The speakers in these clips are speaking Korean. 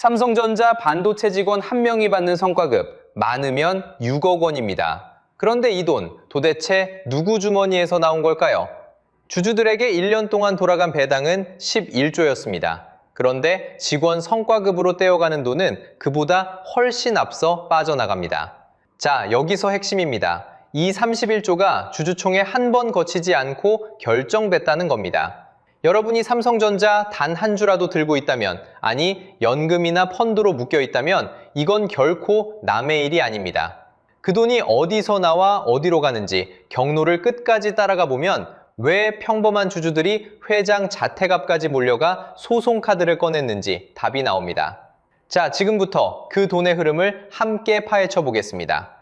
삼성전자 반도체 직원 1명이 받는 성과급 많으면 6억 원입니다. 그런데 이 돈 도대체 누구 주머니에서 나온 걸까요? 주주들에게 1년 동안 돌아간 배당은 11조였습니다. 그런데 직원 성과급으로 떼어가는 돈은 그보다 훨씬 앞서 빠져나갑니다. 자, 여기서 핵심입니다. 이 31조가 주주총회 한 번 거치지 않고 결정됐다는 겁니다. 여러분이 삼성전자 단 한 주라도 들고 있다면, 아니 연금이나 펀드로 묶여 있다면 이건 결코 남의 일이 아닙니다. 그 돈이 어디서 나와 어디로 가는지 경로를 끝까지 따라가 보면 왜 평범한 주주들이 회장 자택 앞까지 몰려가 소송카드를 꺼냈는지 답이 나옵니다. 자, 지금부터 그 돈의 흐름을 함께 파헤쳐 보겠습니다.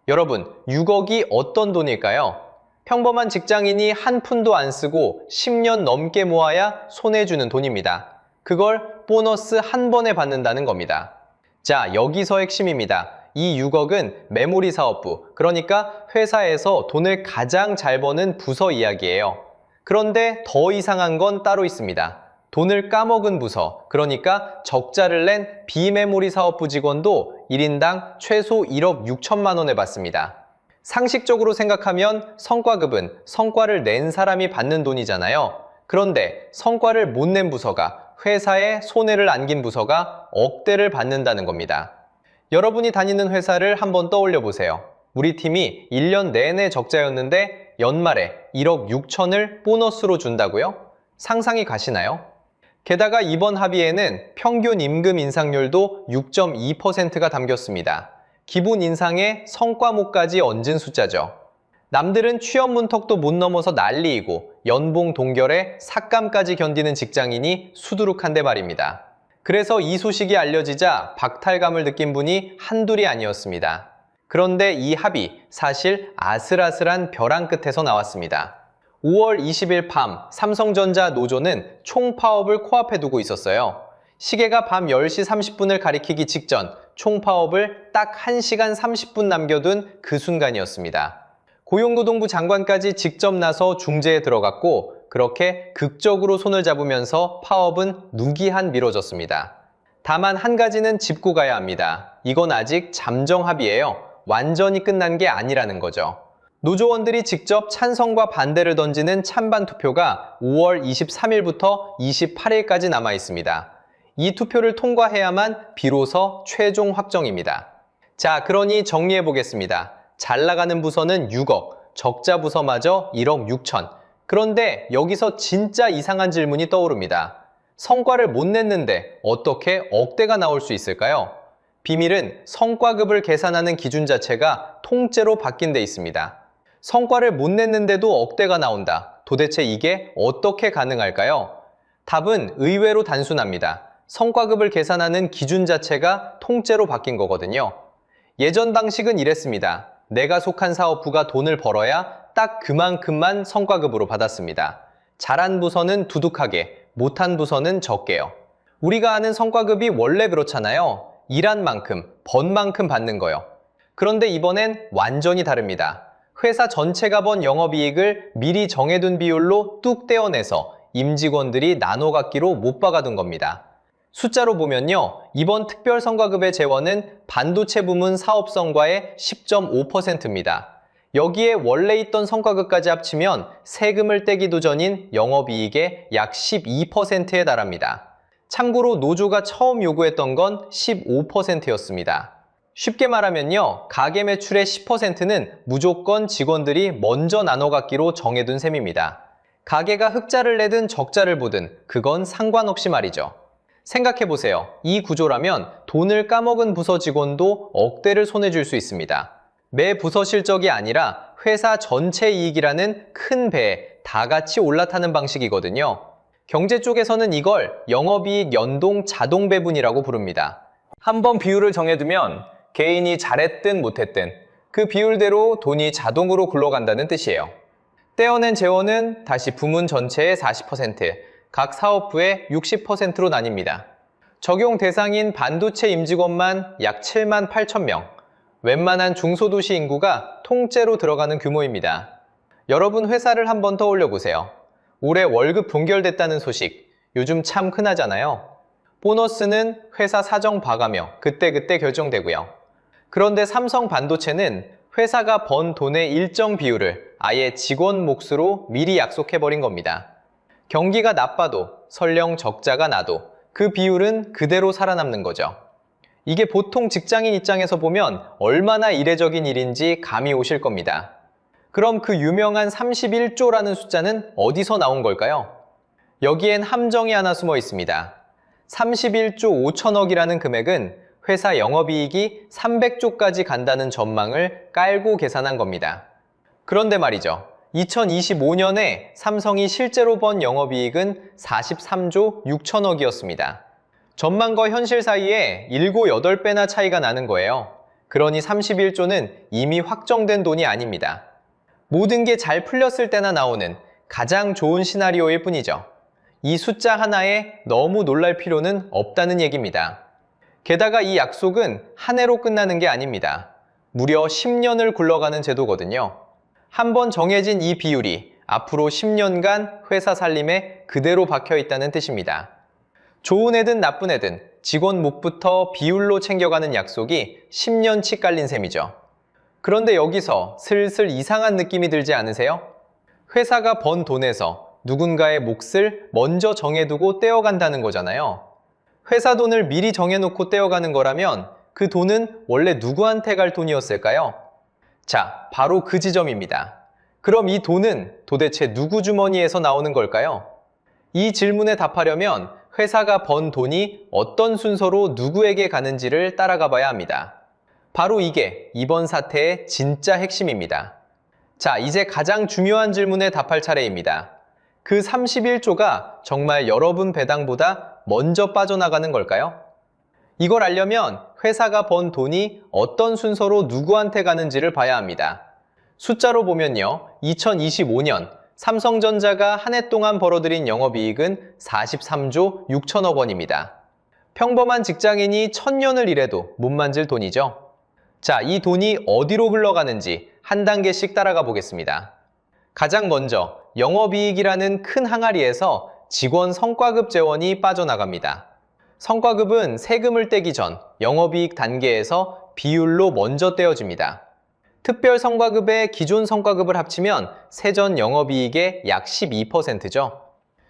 여러분, 6억이 어떤 돈일까요? 평범한 직장인이 한 푼도 안 쓰고 10년 넘게 모아야 손에 주는 돈입니다. 그걸 보너스 한 번에 받는다는 겁니다. 자, 여기서 핵심입니다. 이 6억은 메모리 사업부, 그러니까 회사에서 돈을 가장 잘 버는 부서 이야기예요. 그런데 더 이상한 건 따로 있습니다. 돈을 까먹은 부서, 그러니까 적자를 낸 비메모리 사업부 직원도 1인당 최소 1억 6천만 원을 받습니다. 상식적으로 생각하면 성과급은 성과를 낸 사람이 받는 돈이잖아요. 그런데 성과를 못 낸 부서가, 회사에 손해를 안긴 부서가 억대를 받는다는 겁니다. 여러분이 다니는 회사를 한번 떠올려 보세요. 우리 팀이 1년 내내 적자였는데 연말에 1억 6천을 보너스로 준다고요? 상상이 가시나요? 게다가 이번 합의에는 평균 임금 인상률도 6.2%가 담겼습니다. 기본 인상에 성과목까지 얹은 숫자죠. 남들은 취업 문턱도 못 넘어서 난리이고 연봉 동결에 삭감까지 견디는 직장인이 수두룩한데 말입니다. 그래서 이 소식이 알려지자 박탈감을 느낀 분이 한둘이 아니었습니다. 그런데 이 합의 사실 아슬아슬한 벼랑 끝에서 나왔습니다. 5월 20일 밤 삼성전자 노조는 총파업을 코앞에 두고 있었어요. 시계가 밤 10시 30분을 가리키기 직전 총파업을 딱 1시간 30분 남겨둔 그 순간이었습니다. 고용노동부 장관까지 직접 나서 중재에 들어갔고 그렇게 극적으로 손을 잡으면서 파업은 누기한 미뤄졌습니다. 다만 한 가지는 짚고 가야 합니다. 이건 아직 잠정 합의예요. 완전히 끝난 게 아니라는 거죠. 노조원들이 직접 찬성과 반대를 던지는 찬반 투표가 5월 23일부터 28일까지 남아 있습니다. 이 투표를 통과해야만 비로소 최종 확정입니다. 자, 그러니 정리해 보겠습니다. 잘 나가는 부서는 6억, 적자 부서마저 1억 6천. 그런데 여기서 진짜 이상한 질문이 떠오릅니다. 성과를 못 냈는데 어떻게 억대가 나올 수 있을까요? 비밀은 성과급을 계산하는 기준 자체가 통째로 바뀐 데 있습니다. 성과를 못 냈는데도 억대가 나온다. 도대체 이게 어떻게 가능할까요? 답은 의외로 단순합니다. 성과급을 계산하는 기준 자체가 통째로 바뀐 거거든요. 예전 방식은 이랬습니다. 내가 속한 사업부가 돈을 벌어야 딱 그만큼만 성과급으로 받았습니다. 잘한 부서는 두둑하게, 못한 부서는 적게요. 우리가 아는 성과급이 원래 그렇잖아요. 일한 만큼, 번 만큼 받는 거요. 그런데 이번엔 완전히 다릅니다. 회사 전체가 번 영업이익을 미리 정해둔 비율로 뚝 떼어내서 임직원들이 나눠 갖기로 못 박아둔 겁니다. 숫자로 보면요, 이번 특별 성과급의 재원은 반도체 부문 사업성과의 10.5%입니다. 여기에 원래 있던 성과급까지 합치면 세금을 떼기도 전인 영업이익의 약 12%에 달합니다. 참고로 노조가 처음 요구했던 건 15%였습니다. 쉽게 말하면요, 가게 매출의 10%는 무조건 직원들이 먼저 나눠 갖기로 정해둔 셈입니다. 가게가 흑자를 내든 적자를 보든 그건 상관없이 말이죠. 생각해보세요. 이 구조라면 돈을 까먹은 부서 직원도 억대를 손에 줄 수 있습니다. 매 부서 실적이 아니라 회사 전체 이익이라는 큰 배에 다 같이 올라타는 방식이거든요. 경제 쪽에서는 이걸 영업이익 연동 자동 배분이라고 부릅니다. 한번 비율을 정해두면 개인이 잘했든 못했든 그 비율대로 돈이 자동으로 굴러간다는 뜻이에요. 떼어낸 재원은 다시 부문 전체의 40%, 각 사업부의 60%로 나뉩니다. 적용 대상인 반도체 임직원만 약 7만 8천 명, 웬만한 중소도시 인구가 통째로 들어가는 규모입니다. 여러분 회사를 한번 떠올려 보세요. 올해 월급 동결됐다는 소식, 요즘 참 흔하잖아요. 보너스는 회사 사정 봐가며 그때그때 결정되고요. 그런데 삼성 반도체는 회사가 번 돈의 일정 비율을 아예 직원 몫으로 미리 약속해버린 겁니다. 경기가 나빠도 설령 적자가 나도 그 비율은 그대로 살아남는 거죠. 이게 보통 직장인 입장에서 보면 얼마나 이례적인 일인지 감이 오실 겁니다. 그럼 그 유명한 31조라는 숫자는 어디서 나온 걸까요? 여기엔 함정이 하나 숨어 있습니다. 31조 5천억이라는 금액은 회사 영업이익이 300조까지 간다는 전망을 깔고 계산한 겁니다. 그런데 말이죠. 2025년에 삼성이 실제로 번 영업이익은 43조 6천억이었습니다. 전망과 현실 사이에 7, 8배나 차이가 나는 거예요. 그러니 31조는 이미 확정된 돈이 아닙니다. 모든 게 잘 풀렸을 때나 나오는 가장 좋은 시나리오일 뿐이죠. 이 숫자 하나에 너무 놀랄 필요는 없다는 얘기입니다. 게다가 이 약속은 한 해로 끝나는 게 아닙니다. 무려 10년을 굴러가는 제도거든요. 한번 정해진 이 비율이 앞으로 10년간 회사 살림에 그대로 박혀 있다는 뜻입니다. 좋은 애든 나쁜 애든 직원 몫부터 비율로 챙겨가는 약속이 10년치 깔린 셈이죠. 그런데 여기서 슬슬 이상한 느낌이 들지 않으세요? 회사가 번 돈에서 누군가의 몫을 먼저 정해두고 떼어간다는 거잖아요. 회사 돈을 미리 정해놓고 떼어가는 거라면 그 돈은 원래 누구한테 갈 돈이었을까요? 자, 바로 그 지점입니다. 그럼 이 돈은 도대체 누구 주머니에서 나오는 걸까요? 이 질문에 답하려면 회사가 번 돈이 어떤 순서로 누구에게 가는지를 따라가 봐야 합니다. 바로 이게 이번 사태의 진짜 핵심입니다. 자, 이제 가장 중요한 질문에 답할 차례입니다. 그 31조가 정말 여러분 배당보다 먼저 빠져나가는 걸까요? 이걸 알려면 회사가 번 돈이 어떤 순서로 누구한테 가는지를 봐야 합니다. 숫자로 보면요, 2025년 삼성전자가 한 해 동안 벌어들인 영업이익은 43조 6천억 원입니다. 평범한 직장인이 1000년을 일해도 못 만질 돈이죠. 자, 이 돈이 어디로 흘러가는지 한 단계씩 따라가 보겠습니다. 가장 먼저 영업이익이라는 큰 항아리에서 직원 성과급 재원이 빠져나갑니다. 성과급은 세금을 떼기 전 영업이익 단계에서 비율로 먼저 떼어집니다. 특별 성과급에 기존 성과급을 합치면 세전 영업이익의 약 12%죠.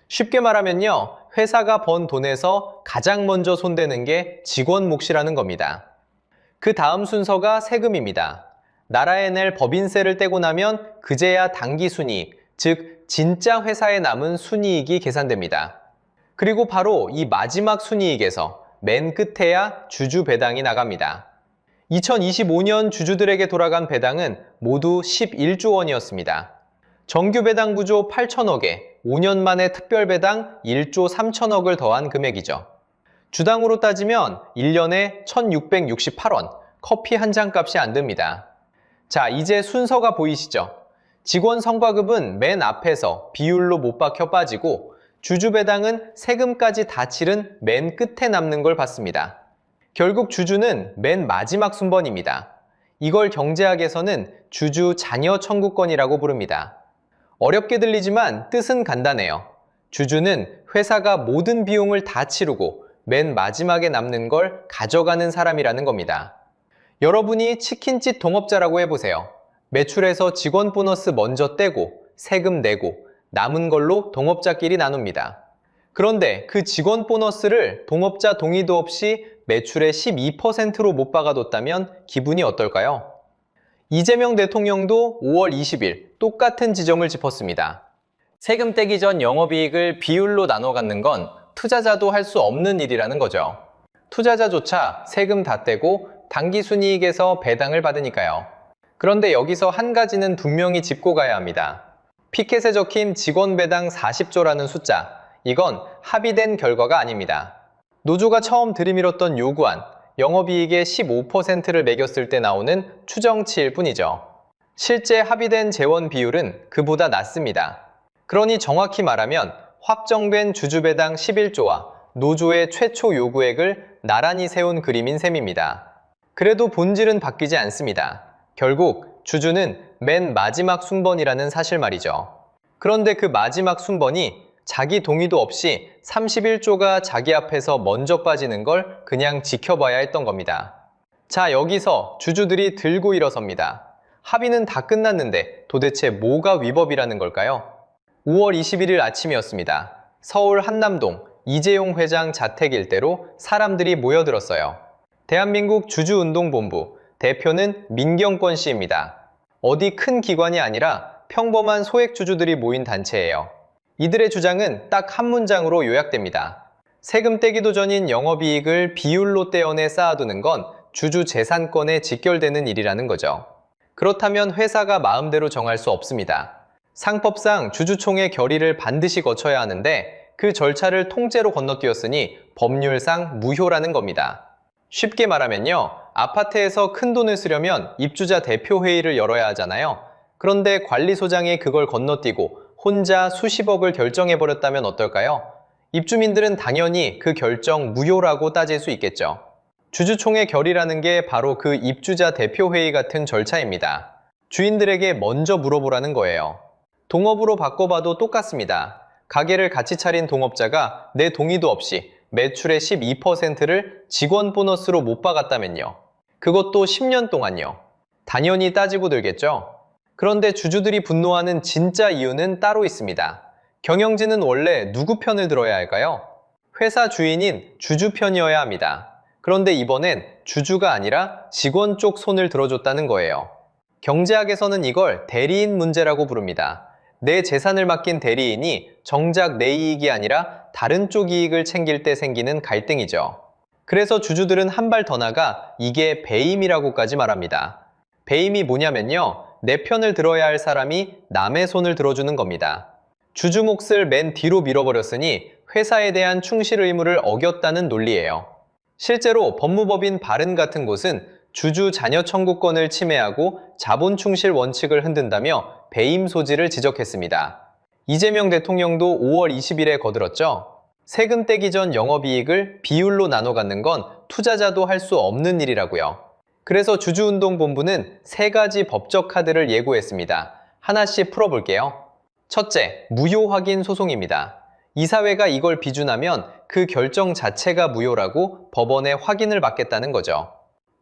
쉽게 말하면요, 회사가 번 돈에서 가장 먼저 손대는 게 직원 몫이라는 겁니다. 그 다음 순서가 세금입니다. 나라에 낼 법인세를 떼고 나면 그제야 당기순이익, 즉 진짜 회사에 남은 순이익이 계산됩니다. 그리고 바로 이 마지막 순이익에서 맨 끝에야 주주 배당이 나갑니다. 2025년 주주들에게 돌아간 배당은 모두 11조 원이었습니다. 정규 배당 구조 8천억에 5년 만에 특별 배당 1조 3천억을 더한 금액이죠. 주당으로 따지면 1년에 1,668원, 커피 한 잔 값이 안 듭니다. 자, 이제 순서가 보이시죠? 직원 성과급은 맨 앞에서 비율로 못 박혀 빠지고 주주 배당은 세금까지 다 치른 맨 끝에 남는 걸 받습니다. 결국 주주는 맨 마지막 순번입니다. 이걸 경제학에서는 주주 잔여 청구권이라고 부릅니다. 어렵게 들리지만 뜻은 간단해요. 주주는 회사가 모든 비용을 다 치르고 맨 마지막에 남는 걸 가져가는 사람이라는 겁니다. 여러분이 치킨집 동업자라고 해보세요. 매출에서 직원 보너스 먼저 떼고 세금 내고 남은 걸로 동업자끼리 나눕니다. 그런데 그 직원 보너스를 동업자 동의도 없이 매출의 12%로 못 박아뒀다면 기분이 어떨까요? 이재명 대통령도 5월 20일 똑같은 지점을 짚었습니다. 세금 떼기 전 영업이익을 비율로 나눠 갖는 건 투자자도 할 수 없는 일이라는 거죠. 투자자조차 세금 다 떼고 당기순이익에서 배당을 받으니까요. 그런데 여기서 한 가지는 분명히 짚고 가야 합니다. 피켓에 적힌 직원 배당 40조라는 숫자, 이건 합의된 결과가 아닙니다. 노조가 처음 들이밀었던 요구안, 영업이익의 15%를 매겼을 때 나오는 추정치일 뿐이죠. 실제 합의된 재원 비율은 그보다 낮습니다. 그러니 정확히 말하면 확정된 주주배당 11조와 노조의 최초 요구액을 나란히 세운 그림인 셈입니다. 그래도 본질은 바뀌지 않습니다. 결국 주주는 맨 마지막 순번이라는 사실 말이죠. 그런데 그 마지막 순번이 자기 동의도 없이 31조가 자기 앞에서 먼저 빠지는 걸 그냥 지켜봐야 했던 겁니다. 자, 여기서 주주들이 들고 일어섭니다. 합의는 다 끝났는데 도대체 뭐가 위법이라는 걸까요? 5월 21일 아침이었습니다. 서울 한남동 이재용 회장 자택 일대로 사람들이 모여들었어요. 대한민국 주주운동본부, 대표는 민경권 씨입니다. 어디 큰 기관이 아니라 평범한 소액주주들이 모인 단체예요. 이들의 주장은 딱 한 문장으로 요약됩니다. 세금 떼기도 전인 영업이익을 비율로 떼어내 쌓아두는 건 주주 재산권에 직결되는 일이라는 거죠. 그렇다면 회사가 마음대로 정할 수 없습니다. 상법상 주주총회 결의를 반드시 거쳐야 하는데 그 절차를 통째로 건너뛰었으니 법률상 무효라는 겁니다. 쉽게 말하면요, 아파트에서 큰 돈을 쓰려면 입주자 대표회의를 열어야 하잖아요. 그런데 관리소장이 그걸 건너뛰고 혼자 수십억을 결정해버렸다면 어떨까요? 입주민들은 당연히 그 결정 무효라고 따질 수 있겠죠. 주주총회 결의라는 게 바로 그 입주자 대표회의 같은 절차입니다. 주인들에게 먼저 물어보라는 거예요. 동업으로 바꿔봐도 똑같습니다. 가게를 같이 차린 동업자가 내 동의도 없이 매출의 12%를 직원 보너스로 못 박았다면요. 그것도 10년 동안요. 당연히 따지고 들겠죠. 그런데 주주들이 분노하는 진짜 이유는 따로 있습니다. 경영진은 원래 누구 편을 들어야 할까요? 회사 주인인 주주 편이어야 합니다. 그런데 이번엔 주주가 아니라 직원 쪽 손을 들어줬다는 거예요. 경제학에서는 이걸 대리인 문제라고 부릅니다. 내 재산을 맡긴 대리인이 정작 내 이익이 아니라 다른 쪽 이익을 챙길 때 생기는 갈등이죠. 그래서 주주들은 한 발 더 나가 이게 배임이라고까지 말합니다. 배임이 뭐냐면요, 내 편을 들어야 할 사람이 남의 손을 들어주는 겁니다. 주주 몫을 맨 뒤로 밀어버렸으니 회사에 대한 충실 의무를 어겼다는 논리예요. 실제로 법무법인 바른 같은 곳은 주주 자녀 청구권을 침해하고 자본 충실 원칙을 흔든다며 배임 소지를 지적했습니다. 이재명 대통령도 5월 20일에 거들었죠. 세금 떼기 전 영업이익을 비율로 나눠 갖는 건 투자자도 할 수 없는 일이라고요. 그래서 주주운동본부는 3가지 법적 카드를 예고했습니다. 하나씩 풀어볼게요. 첫째, 무효 확인 소송입니다. 이사회가 이걸 비준하면 그 결정 자체가 무효라고 법원에 확인을 받겠다는 거죠.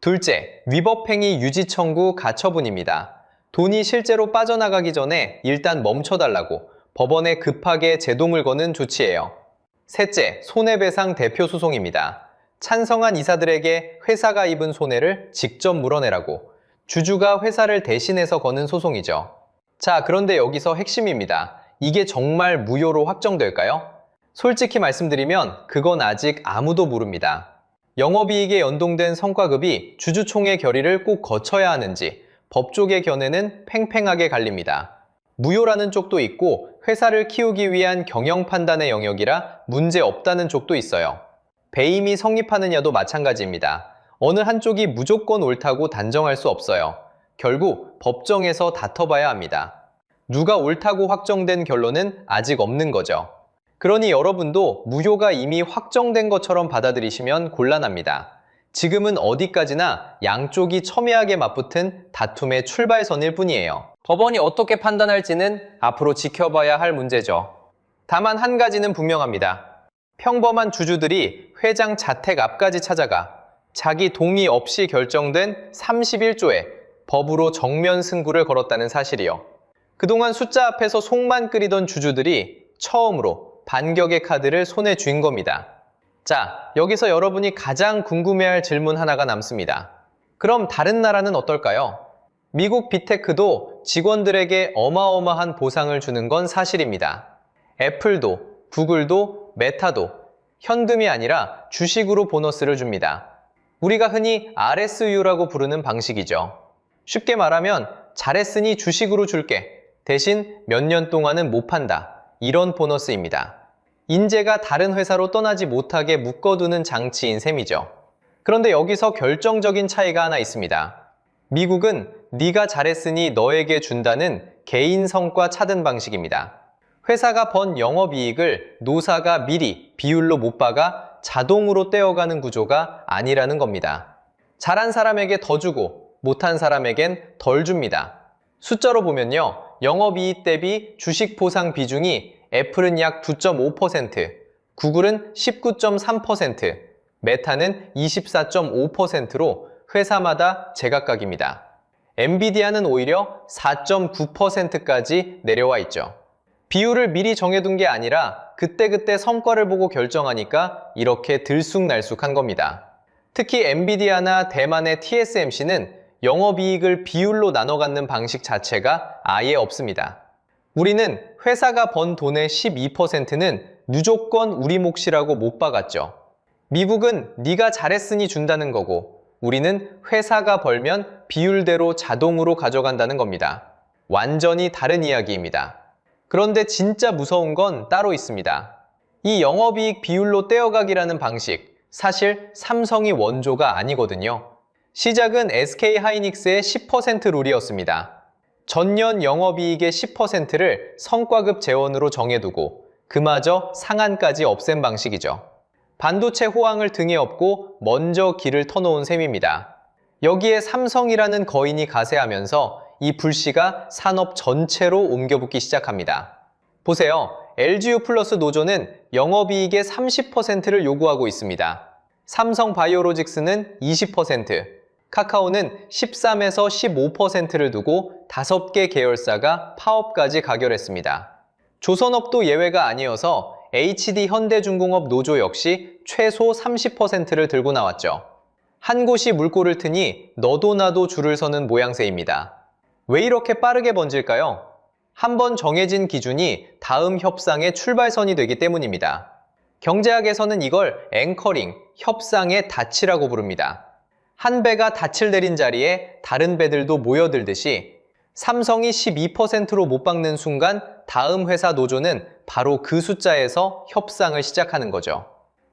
둘째, 위법행위 유지 청구 가처분입니다. 돈이 실제로 빠져나가기 전에 일단 멈춰달라고 법원에 급하게 제동을 거는 조치예요. 셋째, 손해배상 대표 소송입니다. 찬성한 이사들에게 회사가 입은 손해를 직접 물어내라고 주주가 회사를 대신해서 거는 소송이죠. 자, 그런데 여기서 핵심입니다. 이게 정말 무효로 확정될까요? 솔직히 말씀드리면 그건 아직 아무도 모릅니다. 영업이익에 연동된 성과급이 주주총회 결의를 꼭 거쳐야 하는지 법조계 견해는 팽팽하게 갈립니다. 무효라는 쪽도 있고 회사를 키우기 위한 경영 판단의 영역이라 문제 없다는 쪽도 있어요. 배임이 성립하느냐도 마찬가지입니다. 어느 한쪽이 무조건 옳다고 단정할 수 없어요. 결국 법정에서 다퉈봐야 합니다. 누가 옳다고 확정된 결론은 아직 없는 거죠. 그러니 여러분도 무효가 이미 확정된 것처럼 받아들이시면 곤란합니다. 지금은 어디까지나 양쪽이 첨예하게 맞붙은 다툼의 출발선일 뿐이에요. 법원이 어떻게 판단할지는 앞으로 지켜봐야 할 문제죠. 다만 한 가지는 분명합니다. 평범한 주주들이 회장 자택 앞까지 찾아가 자기 동의 없이 결정된 31조에 법으로 정면 승부를 걸었다는 사실이요. 그동안 숫자 앞에서 속만 끓이던 주주들이 처음으로 반격의 카드를 손에 쥔 겁니다. 자, 여기서 여러분이 가장 궁금해할 질문 하나가 남습니다. 그럼 다른 나라는 어떨까요? 미국 빅테크도 직원들에게 어마어마한 보상을 주는 건 사실입니다. 애플도, 구글도, 메타도 현금이 아니라 주식으로 보너스를 줍니다. 우리가 흔히 RSU라고 부르는 방식이죠. 쉽게 말하면 잘했으니 주식으로 줄게. 대신 몇 년 동안은 못 판다. 이런 보너스입니다. 인재가 다른 회사로 떠나지 못하게 묶어두는 장치인 셈이죠. 그런데 여기서 결정적인 차이가 하나 있습니다. 미국은 네가 잘했으니 너에게 준다는 개인 성과 차등 방식입니다. 회사가 번 영업이익을 노사가 미리 비율로 못 박아 자동으로 떼어가는 구조가 아니라는 겁니다. 잘한 사람에게 더 주고 못한 사람에겐 덜 줍니다. 숫자로 보면요, 영업이익 대비 주식 보상 비중이 애플은 약 9.5%, 구글은 19.3%, 메타는 24.5%로 회사마다 제각각입니다. 엔비디아는 오히려 4.9%까지 내려와 있죠. 비율을 미리 정해둔 게 아니라 그때그때 성과를 보고 결정하니까 이렇게 들쑥날쑥한 겁니다. 특히 엔비디아나 대만의 TSMC는 영업이익을 비율로 나눠 갖는 방식 자체가 아예 없습니다. 우리는 회사가 번 돈의 12%는 무조건 우리 몫이라고 못 박았죠. 미국은 네가 잘했으니 준다는 거고 우리는 회사가 벌면 비율대로 자동으로 가져간다는 겁니다. 완전히 다른 이야기입니다. 그런데 진짜 무서운 건 따로 있습니다. 이 영업이익 비율로 떼어가기라는 방식, 사실 삼성이 원조가 아니거든요. 시작은 SK하이닉스의 10% 룰이었습니다. 전년 영업이익의 10%를 성과급 재원으로 정해두고 그마저 상한까지 없앤 방식이죠. 반도체 호황을 등에 업고 먼저 길을 터놓은 셈입니다. 여기에 삼성이라는 거인이 가세하면서 이 불씨가 산업 전체로 옮겨붙기 시작합니다. 보세요. LGU 플러스 노조는 영업이익의 30%를 요구하고 있습니다. 삼성바이오로직스는 20%, 카카오는 13에서 15%를 두고 5개 계열사가 파업까지 가결했습니다. 조선업도 예외가 아니어서 HD현대중공업 노조 역시 최소 30%를 들고 나왔죠. 한 곳이 물꼬를 트니 너도 나도 줄을 서는 모양새입니다. 왜 이렇게 빠르게 번질까요? 한번 정해진 기준이 다음 협상의 출발선이 되기 때문입니다. 경제학에서는 이걸 앵커링, 협상의 닻이라고 부릅니다. 한 배가 닻을 내린 자리에 다른 배들도 모여들듯이 삼성이 12%로 못 박는 순간 다음 회사 노조는 바로 그 숫자에서 협상을 시작하는 거죠.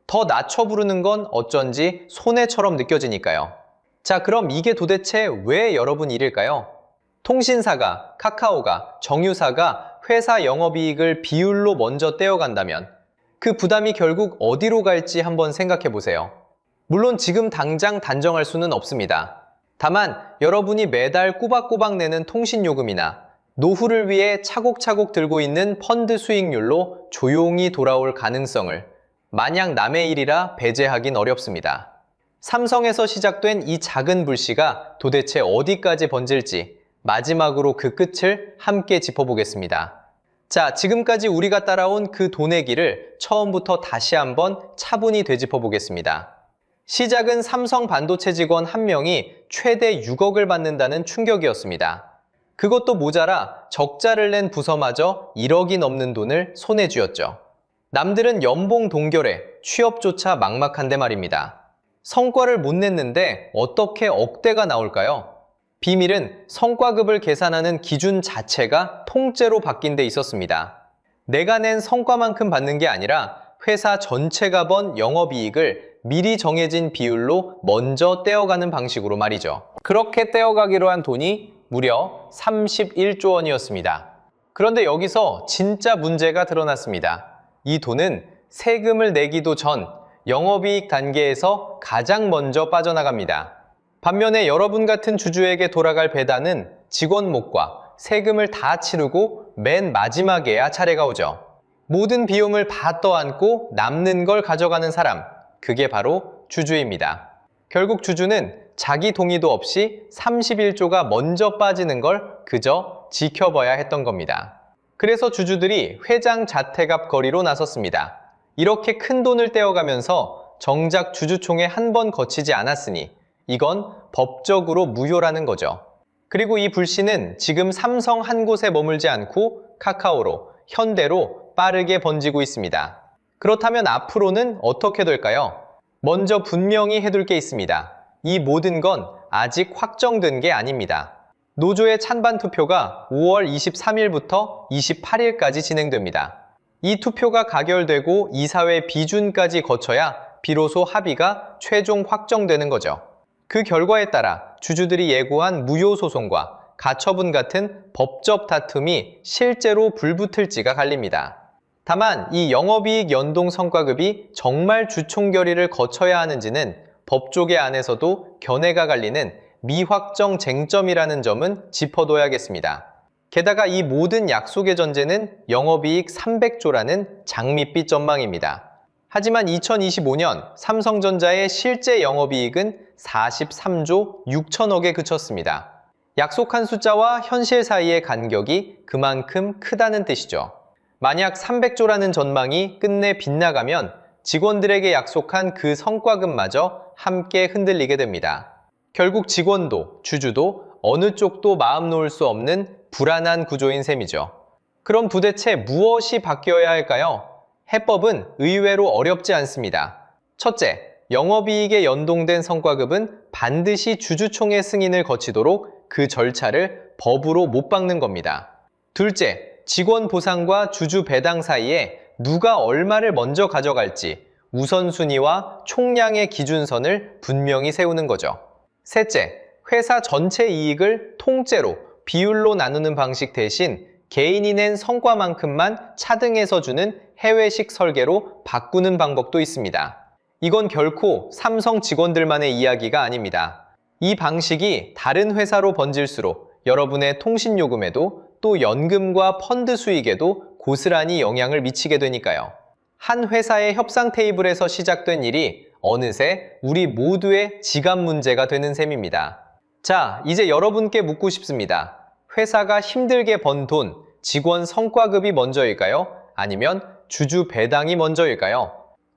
더 낮춰 부르는 건 어쩐지 손해처럼 느껴지니까요. 자, 그럼 이게 도대체 왜 여러분 일일까요? 통신사가, 카카오가, 정유사가 회사 영업이익을 비율로 먼저 떼어간다면 그 부담이 결국 어디로 갈지 한번 생각해 보세요. 물론 지금 당장 단정할 수는 없습니다. 다만 여러분이 매달 꼬박꼬박 내는 통신요금이나 노후를 위해 차곡차곡 들고 있는 펀드 수익률로 조용히 돌아올 가능성을 마냥 남의 일이라 배제하긴 어렵습니다. 삼성에서 시작된 이 작은 불씨가 도대체 어디까지 번질지 마지막으로 그 끝을 함께 짚어보겠습니다. 자, 지금까지 우리가 따라온 그 돈의 길을 처음부터 다시 한번 차분히 되짚어보겠습니다. 시작은 삼성 반도체 직원 한 명이 최대 6억을 받는다는 충격이었습니다. 그것도 모자라 적자를 낸 부서마저 1억이 넘는 돈을 손에 쥐었죠. 남들은 연봉 동결에 취업조차 막막한데 말입니다. 성과를 못 냈는데 어떻게 억대가 나올까요? 비밀은 성과급을 계산하는 기준 자체가 통째로 바뀐 데 있었습니다. 내가 낸 성과만큼 받는 게 아니라 회사 전체가 번 영업이익을 미리 정해진 비율로 먼저 떼어가는 방식으로 말이죠. 그렇게 떼어가기로 한 돈이 무려 31조 원이었습니다. 그런데 여기서 진짜 문제가 드러났습니다. 이 돈은 세금을 내기도 전 영업이익 단계에서 가장 먼저 빠져나갑니다. 반면에 여러분 같은 주주에게 돌아갈 배당은 직원 몫과 세금을 다 치르고 맨 마지막에야 차례가 오죠. 모든 비용을 다 떠안고 남는 걸 가져가는 사람, 그게 바로 주주입니다. 결국 주주는 자기 동의도 없이 31조가 먼저 빠지는 걸 그저 지켜봐야 했던 겁니다. 그래서 주주들이 회장 자택 앞 거리로 나섰습니다. 이렇게 큰 돈을 떼어가면서 정작 주주총회 한 번 거치지 않았으니 이건 법적으로 무효라는 거죠. 그리고 이 불씨는 지금 삼성 한 곳에 머물지 않고 카카오로, 현대로 빠르게 번지고 있습니다. 그렇다면 앞으로는 어떻게 될까요? 먼저 분명히 해둘 게 있습니다. 이 모든 건 아직 확정된 게 아닙니다. 노조의 찬반 투표가 5월 23일부터 28일까지 진행됩니다. 이 투표가 가결되고 이사회 비준까지 거쳐야 비로소 합의가 최종 확정되는 거죠. 그 결과에 따라 주주들이 예고한 무효소송과 가처분 같은 법적 다툼이 실제로 불붙을지가 갈립니다. 다만 이 영업이익 연동 성과급이 정말 주총결의를 거쳐야 하는지는 법조계 안에서도 견해가 갈리는 미확정 쟁점이라는 점은 짚어둬야겠습니다. 게다가 이 모든 약속의 전제는 영업이익 300조라는 장밋빛 전망입니다. 하지만 2025년 삼성전자의 실제 영업이익은 43조 6천억에 그쳤습니다. 약속한 숫자와 현실 사이의 간격이 그만큼 크다는 뜻이죠. 만약 300조라는 전망이 끝내 빗나가면 직원들에게 약속한 그 성과급마저 함께 흔들리게 됩니다. 결국 직원도 주주도 어느 쪽도 마음 놓을 수 없는 불안한 구조인 셈이죠. 그럼 도대체 무엇이 바뀌어야 할까요? 해법은 의외로 어렵지 않습니다. 첫째, 영업이익에 연동된 성과급은 반드시 주주총회 승인을 거치도록 그 절차를 법으로 못 박는 겁니다. 둘째, 직원 보상과 주주 배당 사이에 누가 얼마를 먼저 가져갈지 우선순위와 총량의 기준선을 분명히 세우는 거죠. 셋째, 회사 전체 이익을 통째로 비율로 나누는 방식 대신 개인이 낸 성과만큼만 차등해서 주는 해외식 설계로 바꾸는 방법도 있습니다. 이건 결코 삼성 직원들만의 이야기가 아닙니다. 이 방식이 다른 회사로 번질수록 여러분의 통신요금에도 또 연금과 펀드 수익에도 고스란히 영향을 미치게 되니까요. 한 회사의 협상 테이블에서 시작된 일이 어느새 우리 모두의 지갑 문제가 되는 셈입니다. 자, 이제 여러분께 묻고 싶습니다. 회사가 힘들게 번 돈, 직원 성과급이 먼저일까요? 아니면 주주 배당이 먼저일까요?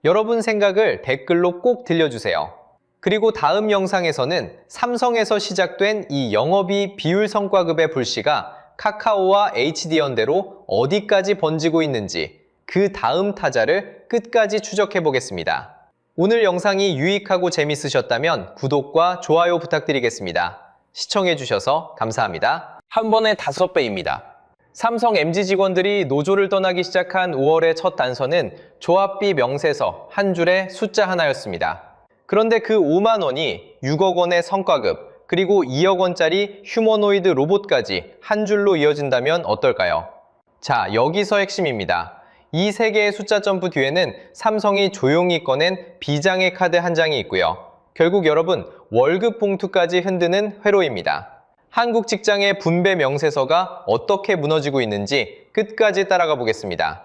여러분 생각을 댓글로 꼭 들려주세요. 그리고 다음 영상에서는 삼성에서 시작된 이 영업이익 비율 성과급의 불씨가 카카오와 HD현대로 어디까지 번지고 있는지 그 다음 타자를 끝까지 추적해 보겠습니다. 오늘 영상이 유익하고 재밌으셨다면 구독과 좋아요 부탁드리겠습니다. 시청해주셔서 감사합니다. 한 번에 5배입니다. 삼성 MG 직원들이 노조를 떠나기 시작한 5월의 첫 단서는 조합비 명세서 한 줄에 숫자 하나였습니다. 그런데 그 5만 원이 6억 원의 성과급, 그리고 2억 원짜리 휴머노이드 로봇까지 한 줄로 이어진다면 어떨까요? 자, 여기서 핵심입니다. 이 세 개의 숫자 점프 뒤에는 삼성이 조용히 꺼낸 비장의 카드 한 장이 있고요. 결국 여러분, 월급 봉투까지 흔드는 회로입니다. 한국 직장의 분배 명세서가 어떻게 무너지고 있는지 끝까지 따라가 보겠습니다.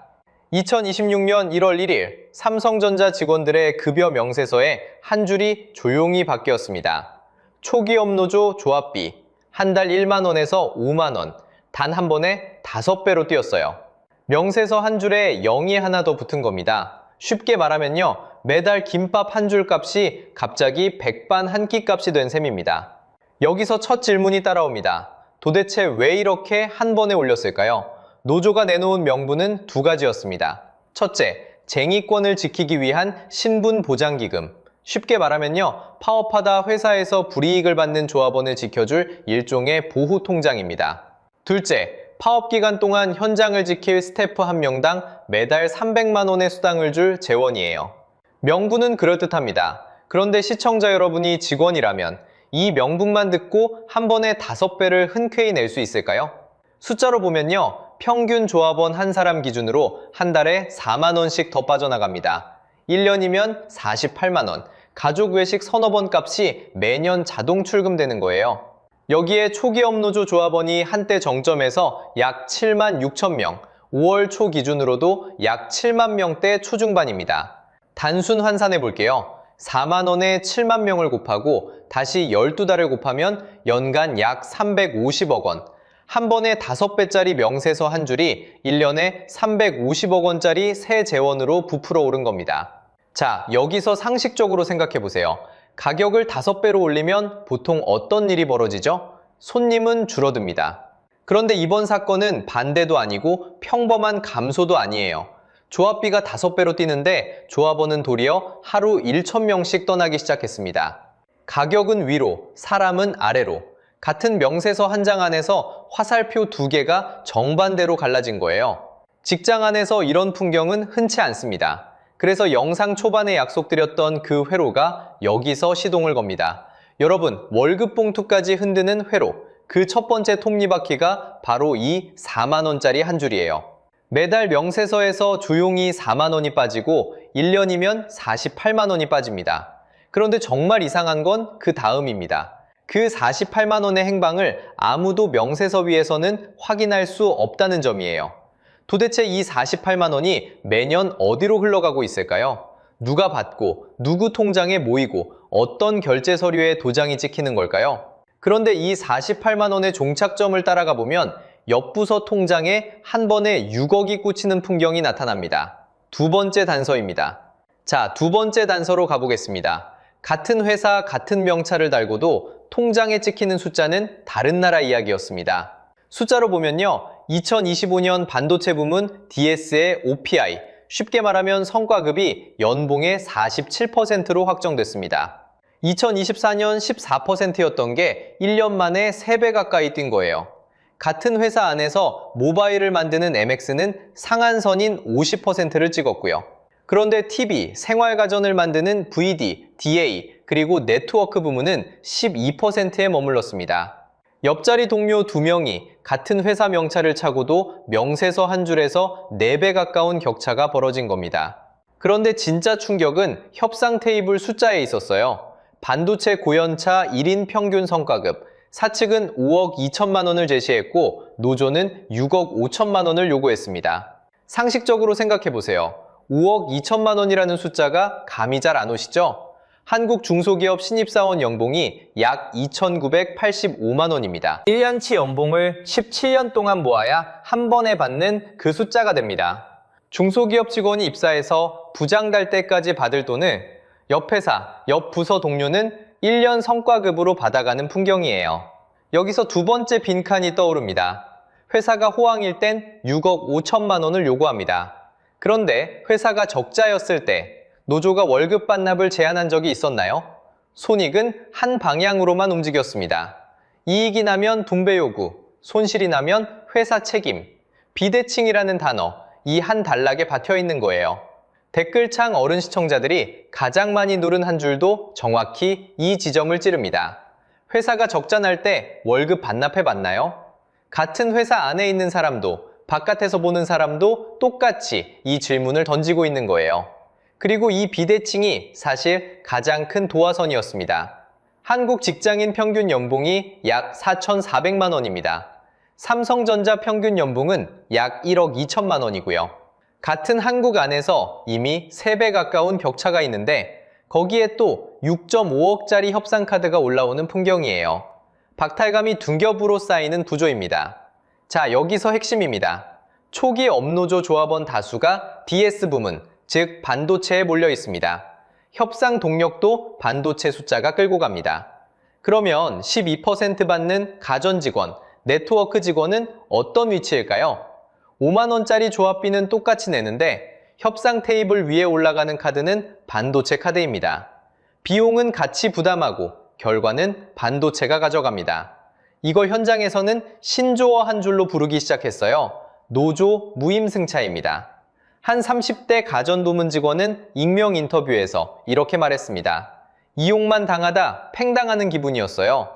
2026년 1월 1일 삼성전자 직원들의 급여 명세서에 한 줄이 조용히 바뀌었습니다. 초기업노조 조합비 한 달 1만 원에서 5만 원, 단 한 번에 5배로 뛰었어요. 명세서 한 줄에 0이 하나 더 붙은 겁니다. 쉽게 말하면요, 매달 김밥 한 줄 값이 갑자기 백반 한 끼 값이 된 셈입니다. 여기서 첫 질문이 따라옵니다. 도대체 왜 이렇게 한 번에 올렸을까요? 노조가 내놓은 명분은 두 가지였습니다. 첫째, 쟁의권을 지키기 위한 신분보장기금. 쉽게 말하면요, 파업하다 회사에서 불이익을 받는 조합원을 지켜줄 일종의 보호통장입니다. 둘째, 파업 기간 동안 현장을 지킬 스태프 한 명당 매달 300만 원의 수당을 줄 재원이에요. 명분은 그럴듯합니다. 그런데 시청자 여러분이 직원이라면 이 명분만 듣고 한 번에 5배를 흔쾌히 낼 수 있을까요? 숫자로 보면요, 평균 조합원 한 사람 기준으로 한 달에 4만 원씩 더 빠져나갑니다. 1년이면 48만 원, 가족 외식 서너 번 값이 매년 자동 출금되는 거예요. 여기에 초기업노조 조합원이 한때 정점에서 약 7만 6천 명, 5월 초 기준으로도 약 7만 명대 초중반입니다. 단순 환산해 볼게요. 4만 원에 7만 명을 곱하고 다시 12달을 곱하면 연간 약 350억 원. 한 번에 5배짜리 명세서 한 줄이 1년에 350억 원짜리 새 재원으로 부풀어 오른 겁니다. 자, 여기서 상식적으로 생각해 보세요. 가격을 5배로 올리면 보통 어떤 일이 벌어지죠? 손님은 줄어듭니다. 그런데 이번 사건은 반대도 아니고 평범한 감소도 아니에요. 조합비가 5배로 뛰는데 조합원은 도리어 하루 1,000명씩 떠나기 시작했습니다. 가격은 위로, 사람은 아래로. 같은 명세서 한 장 안에서 화살표 2개가 정반대로 갈라진 거예요. 직장 안에서 이런 풍경은 흔치 않습니다. 그래서 영상 초반에 약속드렸던 그 회로가 여기서 시동을 겁니다. 여러분, 월급 봉투까지 흔드는 회로, 그 첫 번째 톱니바퀴가 바로 이 4만 원짜리 한 줄이에요. 매달 명세서에서 조용히 4만 원이 빠지고 1년이면 48만 원이 빠집니다. 그런데 정말 이상한 건 그 다음입니다. 그 48만 원의 행방을 아무도 명세서 위에서는 확인할 수 없다는 점이에요. 도대체 이 48만 원이 매년 어디로 흘러가고 있을까요? 누가 받고 누구 통장에 모이고 어떤 결제 서류에 도장이 찍히는 걸까요? 그런데 이 48만 원의 종착점을 따라가 보면 옆 부서 통장에 한 번에 6억이 꽂히는 풍경이 나타납니다. 두 번째 단서입니다. 자, 두 번째 단서로 가보겠습니다. 같은 회사, 같은 명찰을 달고도 통장에 찍히는 숫자는 다른 나라 이야기였습니다. 숫자로 보면요, 2025년 반도체 부문 DS의 OPI, 쉽게 말하면 성과급이 연봉의 47%로 확정됐습니다. 2024년 14%였던 게 1년 만에 3배 가까이 뛴 거예요. 같은 회사 안에서 모바일을 만드는 MX는 상한선인 50%를 찍었고요. 그런데 TV, 생활가전을 만드는 VD, DA, 그리고 네트워크 부문은 12%에 머물렀습니다. 옆자리 동료 2명이 같은 회사 명찰을 차고도 명세서 한 줄에서 4배 가까운 격차가 벌어진 겁니다. 그런데 진짜 충격은 협상 테이블 숫자에 있었어요. 반도체 고연차 1인 평균 성과급, 사측은 5억 2천만 원을 제시했고 노조는 6억 5천만 원을 요구했습니다. 상식적으로 생각해보세요. 5억 2천만 원이라는 숫자가 감이 잘 안 오시죠? 한국 중소기업 신입사원 연봉이 약 2,985만 원입니다. 1년치 연봉을 17년 동안 모아야 한 번에 받는 그 숫자가 됩니다. 중소기업 직원이 입사해서 부장 달 때까지 받을 돈을 옆 회사, 옆 부서 동료는 1년 성과급으로 받아가는 풍경이에요. 여기서 두 번째 빈칸이 떠오릅니다. 회사가 호황일 땐 6억 5천만 원을 요구합니다. 그런데 회사가 적자였을 때 노조가 월급 반납을 제한한 적이 있었나요? 손익은 한 방향으로만 움직였습니다. 이익이 나면 분배 요구, 손실이 나면 회사 책임, 비대칭이라는 단어, 이 한 단락에 박혀 있는 거예요. 댓글창 어른 시청자들이 가장 많이 누른 한 줄도 정확히 이 지점을 찌릅니다. 회사가 적자 날 때 월급 반납해 봤나요? 같은 회사 안에 있는 사람도 바깥에서 보는 사람도 똑같이 이 질문을 던지고 있는 거예요. 그리고 이 비대칭이 사실 가장 큰 도화선이었습니다. 한국 직장인 평균 연봉이 약 4,400만 원입니다. 삼성전자 평균 연봉은 약 1억 2천만 원이고요. 같은 한국 안에서 이미 3배 가까운 격차가 있는데 거기에 또 6.5억짜리 협상카드가 올라오는 풍경이에요. 박탈감이 둔겹으로 쌓이는 구조입니다. 자, 여기서 핵심입니다. 초기 업노조 조합원 다수가 DS 부문, 즉 반도체에 몰려 있습니다. 협상 동력도 반도체 숫자가 끌고 갑니다. 그러면 12% 받는 가전 직원, 네트워크 직원은 어떤 위치일까요? 5만 원짜리 조합비는 똑같이 내는데 협상 테이블 위에 올라가는 카드는 반도체 카드입니다. 비용은 같이 부담하고 결과는 반도체가 가져갑니다. 이걸 현장에서는 신조어 한 줄로 부르기 시작했어요. 노조 무임승차입니다. 한 30대 가전부문 직원은 익명 인터뷰에서 이렇게 말했습니다. 이용만 당하다 팽당하는 기분이었어요.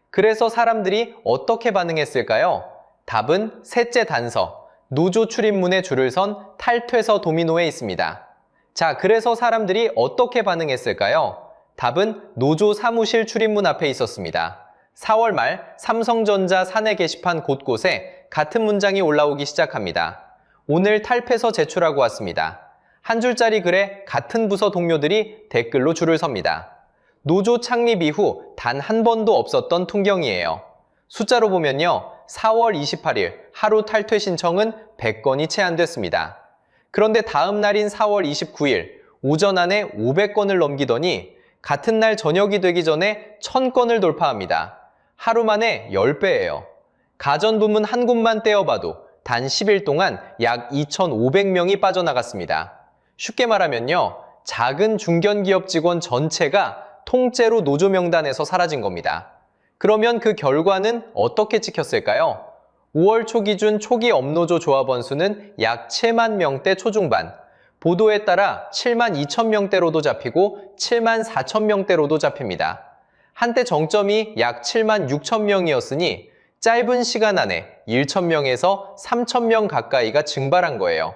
그래서 사람들이 어떻게 반응했을까요? 답은 셋째 단서, 노조 출입문에 줄을 선 탈퇴서 도미노에 있습니다. 자, 그래서 사람들이 어떻게 반응했을까요? 답은 노조 사무실 출입문 앞에 있었습니다. 4월 말 삼성전자 사내 게시판 곳곳에 같은 문장이 올라오기 시작합니다. 오늘 탈퇴서 제출하고 왔습니다. 한 줄짜리 글에 같은 부서 동료들이 댓글로 줄을 섭니다. 노조 창립 이후 단 한 번도 없었던 풍경이에요. 숫자로 보면요, 4월 28일 하루 탈퇴 신청은 100건이 채 안 됐습니다. 그런데 다음 날인 4월 29일 오전 안에 500건을 넘기더니 같은 날 저녁이 되기 전에 1000건을 돌파합니다. 하루 만에 10배예요. 가전부문 한 곳만 떼어봐도 단 10일 동안 약 2,500명이 빠져나갔습니다. 쉽게 말하면요, 작은 중견기업 직원 전체가 통째로 노조 명단에서 사라진 겁니다. 그러면 그 결과는 어떻게 찍혔을까요? 5월 초 기준 초기 업노조 조합원 수는 약 7만 명대 초중반, 보도에 따라 7만 2천 명대로도 잡히고 7만 4천 명대로도 잡힙니다. 한때 정점이 약 7만 6천 명이었으니 짧은 시간 안에 1,000명에서 3,000명 가까이가 증발한 거예요.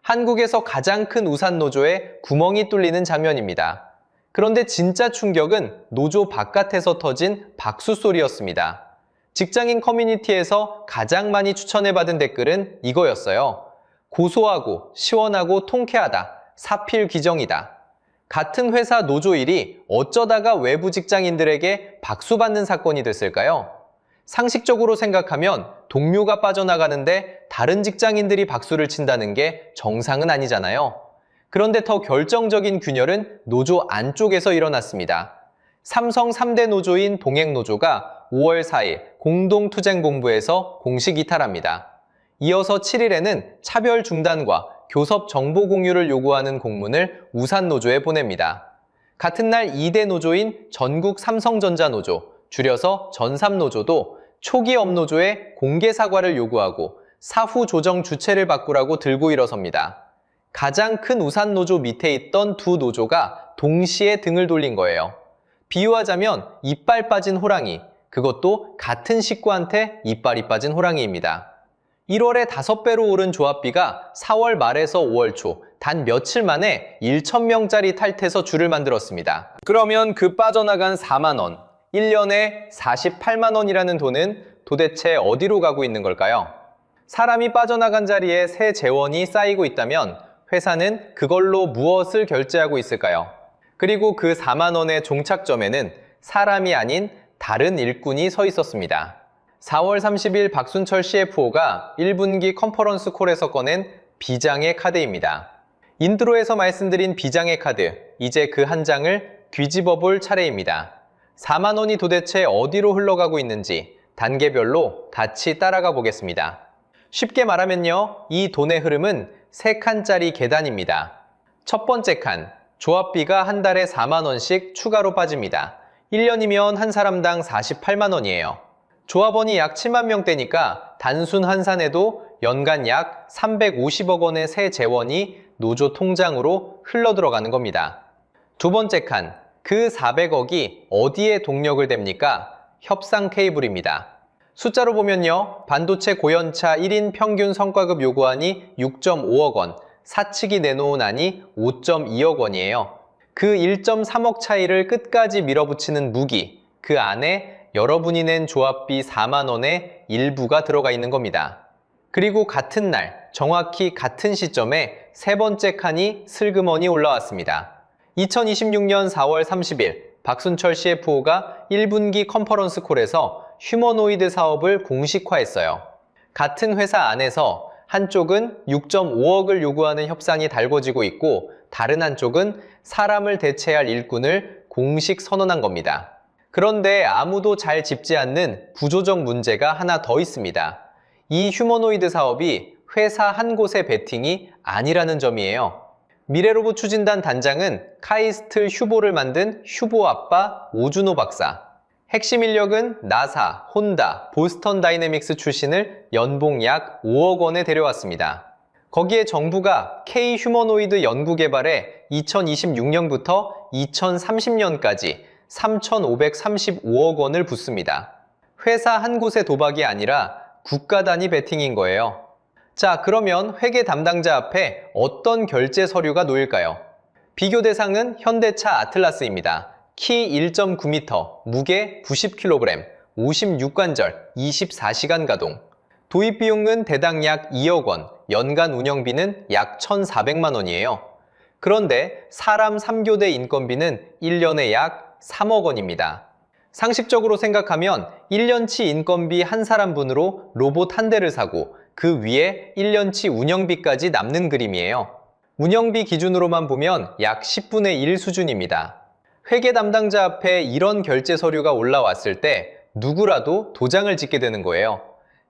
한국에서 가장 큰 우산 노조에 구멍이 뚫리는 장면입니다. 그런데 진짜 충격은 노조 바깥에서 터진 박수 소리였습니다. 직장인 커뮤니티에서 가장 많이 추천해받은 댓글은 이거였어요. 고소하고 시원하고 통쾌하다. 사필 규정이다. 같은 회사 노조 일이 어쩌다가 외부 직장인들에게 박수받는 사건이 됐을까요? 상식적으로 생각하면 동료가 빠져나가는데 다른 직장인들이 박수를 친다는 게 정상은 아니잖아요. 그런데 더 결정적인 균열은 노조 안쪽에서 일어났습니다. 삼성 3대 노조인 동행노조가 5월 4일 공동투쟁본부에서 공식 이탈합니다. 이어서 7일에는 차별 중단과 교섭 정보 공유를 요구하는 공문을 우산노조에 보냅니다. 같은 날 2대 노조인 전국 삼성전자노조, 줄여서 전삼노조도 초기 업노조에 공개 사과를 요구하고 사후 조정 주체를 바꾸라고 들고 일어섭니다. 가장 큰 우산노조 밑에 있던 두 노조가 동시에 등을 돌린 거예요. 비유하자면 이빨 빠진 호랑이, 그것도 같은 식구한테 이빨이 빠진 호랑이입니다. 1월에 5배로 오른 조합비가 4월 말에서 5월 초 단 며칠 만에 1,000명짜리 탈퇴서 줄을 만들었습니다. 그러면 그 빠져나간 4만 원, 1년에 48만 원이라는 돈은 도대체 어디로 가고 있는 걸까요? 사람이 빠져나간 자리에 새 재원이 쌓이고 있다면 회사는 그걸로 무엇을 결제하고 있을까요? 그리고 그 4만 원의 종착점에는 사람이 아닌 다른 일꾼이 서 있었습니다. 4월 30일 박순철 CFO가 1분기 컨퍼런스 콜에서 꺼낸 비장의 카드입니다. 인트로에서 말씀드린 비장의 카드, 이제 그 한 장을 뒤집어 볼 차례입니다. 4만 원이 도대체 어디로 흘러가고 있는지 단계별로 같이 따라가 보겠습니다. 쉽게 말하면요, 이 돈의 흐름은 3칸짜리 계단입니다. 첫 번째 칸, 조합비가 한 달에 4만 원씩 추가로 빠집니다. 1년이면 한 사람당 48만 원이에요. 조합원이 약 7만 명대니까 단순 환산해도 연간 약 350억 원의 새 재원이 노조 통장으로 흘러들어가는 겁니다. 두 번째 칸, 그 400억이 어디에 동력을 댑니까? 협상 케이블입니다. 숫자로 보면요, 반도체 고연차 1인 평균 성과급 요구안이 6.5억 원, 사측이 내놓은 안이 5.2억 원이에요. 그 1.3억 차이를 끝까지 밀어붙이는 무기, 그 안에 여러분이 낸 조합비 4만 원의 일부가 들어가 있는 겁니다. 그리고 같은 날, 정확히 같은 시점에 세 번째 칸이 슬그머니 올라왔습니다. 2026년 4월 30일, 박순철 CFO가 1분기 컨퍼런스 콜에서 휴머노이드 사업을 공식화했어요. 같은 회사 안에서 한쪽은 6.5억을 요구하는 협상이 달궈지고 있고 다른 한쪽은 사람을 대체할 일꾼을 공식 선언한 겁니다. 그런데 아무도 잘 짚지 않는 구조적 문제가 하나 더 있습니다. 이 휴머노이드 사업이 회사 한 곳의 베팅이 아니라는 점이에요. 미래로봇 추진단 단장은 카이스트 휴보를 만든 휴보 아빠 오준호 박사. 핵심 인력은 나사, 혼다, 보스턴 다이내믹스 출신을 연봉 약 5억 원에 데려왔습니다. 거기에 정부가 K 휴머노이드 연구 개발에 2026년부터 2030년까지 3,535억 원을 붓습니다. 회사 한 곳의 도박이 아니라 국가 단위 베팅인 거예요. 자, 그러면 회계 담당자 앞에 어떤 결제 서류가 놓일까요? 비교 대상은 현대차 아틀라스입니다. 키 1.9m, 무게 90kg, 56관절, 24시간 가동. 도입 비용은 대당 약 2억 원, 연간 운영비는 약 1,400만 원이에요. 그런데 사람 3교대 인건비는 1년에 약 3억 원입니다. 상식적으로 생각하면 1년치 인건비 한 사람분으로 로봇 한 대를 사고 그 위에 1년치 운영비까지 남는 그림이에요. 운영비 기준으로만 보면 약 10분의 1 수준입니다. 회계 담당자 앞에 이런 결제 서류가 올라왔을 때 누구라도 도장을 찍게 되는 거예요.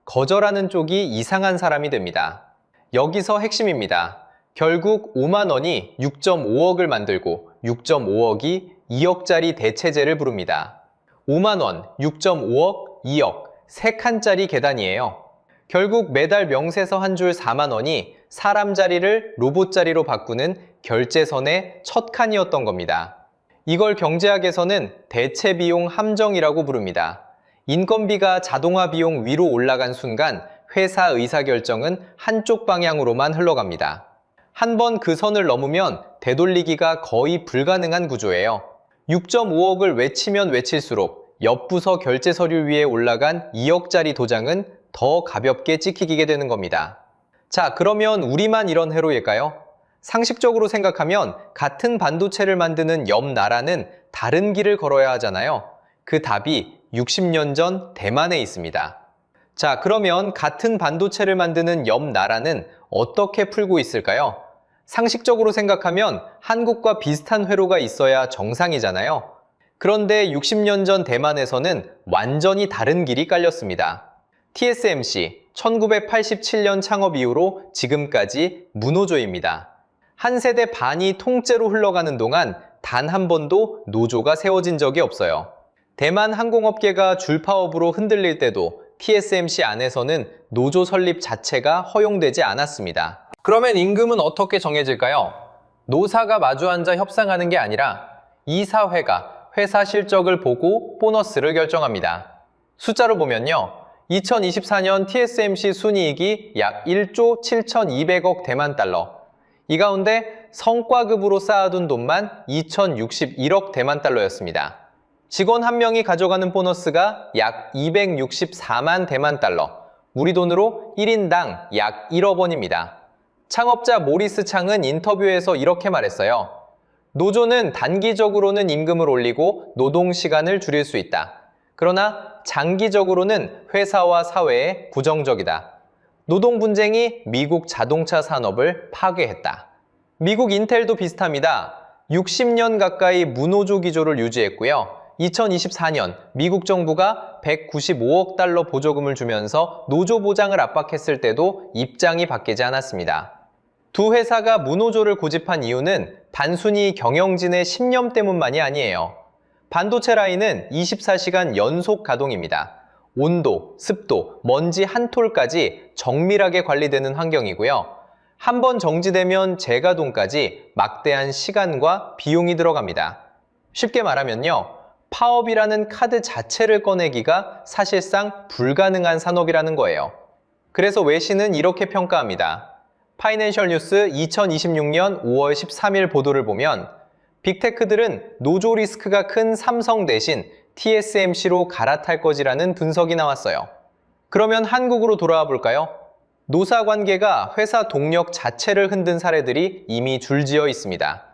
거절하는 쪽이 이상한 사람이 됩니다. 여기서 핵심입니다. 결국 5만 원이 6.5억을 만들고 6.5억이 2억짜리 대체제를 부릅니다. 5만 원, 6.5억, 2억, 3칸짜리 계단이에요. 결국 매달 명세서 한 줄 4만 원이 사람 자리를 로봇 자리로 바꾸는 결제선의 첫 칸이었던 겁니다. 이걸 경제학에서는 대체 비용 함정이라고 부릅니다. 인건비가 자동화 비용 위로 올라간 순간 회사 의사결정은 한쪽 방향으로만 흘러갑니다. 한 번 그 선을 넘으면 되돌리기가 거의 불가능한 구조예요. 6.5억을 외치면 외칠수록 옆 부서 결제 서류 위에 올라간 2억짜리 도장은 더 가볍게 찍히게 되는 겁니다. 자, 그러면 우리만 이런 해로일까요? 상식적으로 생각하면 같은 반도체를 만드는 옆 나라는 다른 길을 걸어야 하잖아요. 그 답이 60년 전 대만에 있습니다. 자, 그러면 같은 반도체를 만드는 옆 나라는 어떻게 풀고 있을까요? 상식적으로 생각하면 한국과 비슷한 회로가 있어야 정상이잖아요. 그런데 60년 전 대만에서는 완전히 다른 길이 깔렸습니다. TSMC 1987년 창업 이후로 지금까지 무노조입니다. 한 세대 반이 통째로 흘러가는 동안 단 한 번도 노조가 세워진 적이 없어요. 대만 항공업계가 줄파업으로 흔들릴 때도 TSMC 안에서는 노조 설립 자체가 허용되지 않았습니다. 그러면 임금은 어떻게 정해질까요? 노사가 마주 앉아 협상하는 게 아니라 이사회가 회사 실적을 보고 보너스를 결정합니다. 숫자로 보면요. 2024년 TSMC 순이익이 약 1조 7,200억 대만 달러. 이 가운데 성과급으로 쌓아둔 돈만 2,061억 대만 달러였습니다. 직원 한 명이 가져가는 보너스가 약 264만 대만 달러, 우리 돈으로 1인당 약 1억 원입니다. 창업자 모리스 창은 인터뷰에서 이렇게 말했어요. 노조는 단기적으로는 임금을 올리고 노동 시간을 줄일 수 있다. 그러나 장기적으로는 회사와 사회에 부정적이다. 노동 분쟁이 미국 자동차 산업을 파괴했다. 미국 인텔도 비슷합니다. 60년 가까이 무노조 기조를 유지했고요. 2024년 미국 정부가 195억 달러 보조금을 주면서 노조 보장을 압박했을 때도 입장이 바뀌지 않았습니다. 두 회사가 무노조를 고집한 이유는 단순히 경영진의 신념 때문만이 아니에요. 반도체 라인은 24시간 연속 가동입니다. 온도, 습도, 먼지 한 톨까지 정밀하게 관리되는 환경이고요. 한번 정지되면 재가동까지 막대한 시간과 비용이 들어갑니다. 쉽게 말하면요. 파업이라는 카드 자체를 꺼내기가 사실상 불가능한 산업이라는 거예요. 그래서 외신은 이렇게 평가합니다. 파이낸셜 뉴스 2026년 5월 13일 보도를 보면 빅테크들은 노조 리스크가 큰 삼성 대신 TSMC로 갈아탈 것이라는 분석이 나왔어요. 그러면 한국으로 돌아와 볼까요? 노사 관계가 회사 동력 자체를 흔든 사례들이 이미 줄지어 있습니다.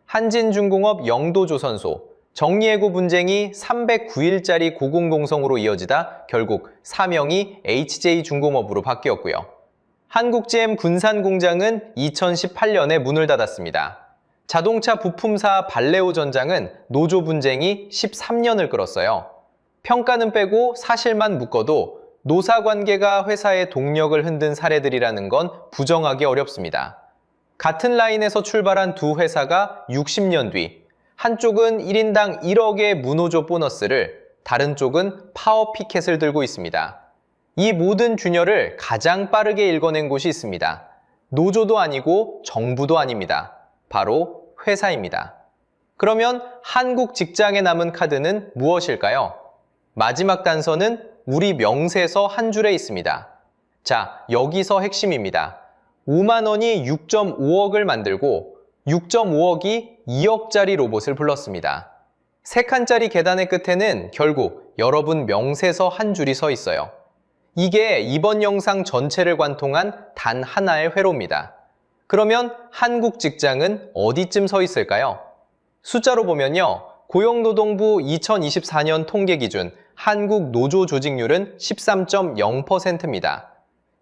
한진중공업 영도조선소, 정리해고 분쟁이 309일짜리 고공공성으로 이어지다 결국 사명이 HJ중공업으로 바뀌었고요. 한국GM 군산공장은 2018년에 문을 닫았습니다. 자동차 부품사 발레오 전장은 노조 분쟁이 13년을 끌었어요. 평가는 빼고 사실만 묶어도 노사 관계가 회사의 동력을 흔든 사례들이라는 건 부정하기 어렵습니다. 같은 라인에서 출발한 두 회사가 60년 뒤 한쪽은 1인당 1억의 무노조 보너스를, 다른 쪽은 파업 피켓을 들고 있습니다. 이 모든 균열을 가장 빠르게 읽어낸 곳이 있습니다. 노조도 아니고 정부도 아닙니다. 바로 회사입니다. 그러면 한국 직장에 남은 카드는 무엇일까요? 마지막 단서는 우리 명세서 한 줄에 있습니다. 자, 여기서 핵심입니다. 5만 원이 6.5억을 만들고 6.5억이 2억짜리 로봇을 불렀습니다. 3칸짜리 계단의 끝에는 결국 여러분 명세서 한 줄이 서 있어요. 이게 이번 영상 전체를 관통한 단 하나의 회로입니다. 그러면 한국 직장은 어디쯤 서 있을까요? 숫자로 보면요. 고용노동부 2024년 통계 기준 한국 노조 조직률은 13.0%입니다.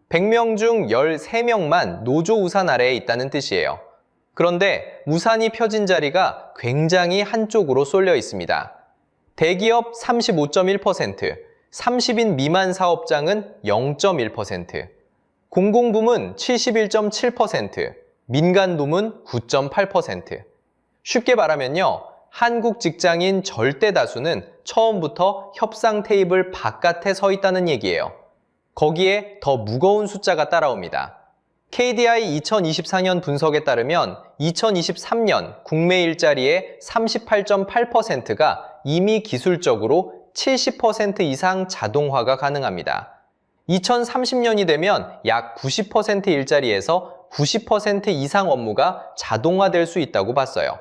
100명 중 13명만 노조 우산 아래에 있다는 뜻이에요. 그런데 우산이 펴진 자리가 굉장히 한쪽으로 쏠려 있습니다. 대기업 35.1%, 30인 미만 사업장은 0.1%, 공공부문 71.7%, 민간부문 9.8%. 쉽게 말하면요. 한국 직장인 절대 다수는 처음부터 협상 테이블 바깥에 서 있다는 얘기예요. 거기에 더 무거운 숫자가 따라옵니다. KDI 2024년 분석에 따르면 2023년 국내 일자리의 38.8%가 이미 기술적으로 70% 이상 자동화가 가능합니다. 2030년이 되면 약 90% 일자리에서 90% 이상 업무가 자동화될 수 있다고 봤어요.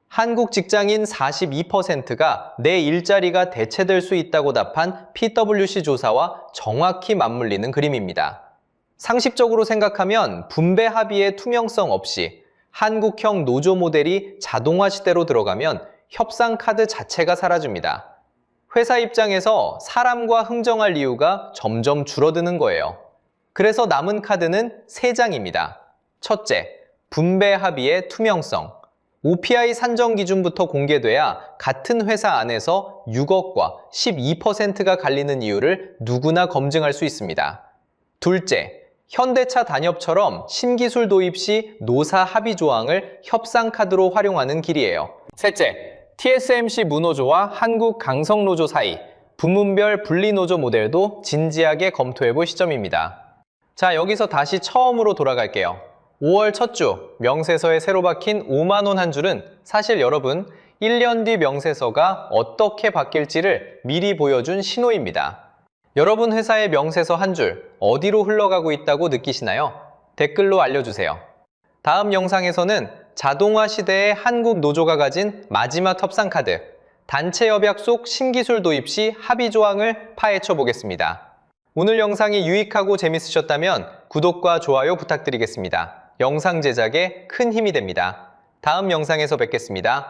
한국 직장인 42%가 내 일자리가 대체될 수 있다고 답한 PwC 조사와 정확히 맞물리는 그림입니다. 상식적으로 생각하면 분배 합의의 투명성 없이 한국형 노조 모델이 자동화 시대로 들어가면 협상 카드 자체가 사라집니다. 회사 입장에서 사람과 흥정할 이유가 점점 줄어드는 거예요. 그래서 남은 카드는 3장입니다. 첫째, 분배 합의의 투명성. OPI 산정 기준부터 공개돼야 같은 회사 안에서 6억과 12%가 갈리는 이유를 누구나 검증할 수 있습니다. 둘째, 현대차 단협처럼 신기술 도입 시 노사 합의 조항을 협상 카드로 활용하는 길이에요. 셋째, TSMC 무노조와 한국 강성노조 사이 부문별 분리노조 모델도 진지하게 검토해볼 시점입니다. 자, 여기서 다시 처음으로 돌아갈게요. 5월 첫 주 명세서에 새로 박힌 5만 원 한 줄은 사실 여러분 1년 뒤 명세서가 어떻게 바뀔지를 미리 보여준 신호입니다. 여러분 회사의 명세서 한 줄 어디로 흘러가고 있다고 느끼시나요? 댓글로 알려주세요. 다음 영상에서는 자동화 시대의 한국 노조가 가진 마지막 협상 카드, 단체 협약 속 신기술 도입 시 합의 조항을 파헤쳐 보겠습니다. 오늘 영상이 유익하고 재밌으셨다면 구독과 좋아요 부탁드리겠습니다. 영상 제작에 큰 힘이 됩니다. 다음 영상에서 뵙겠습니다.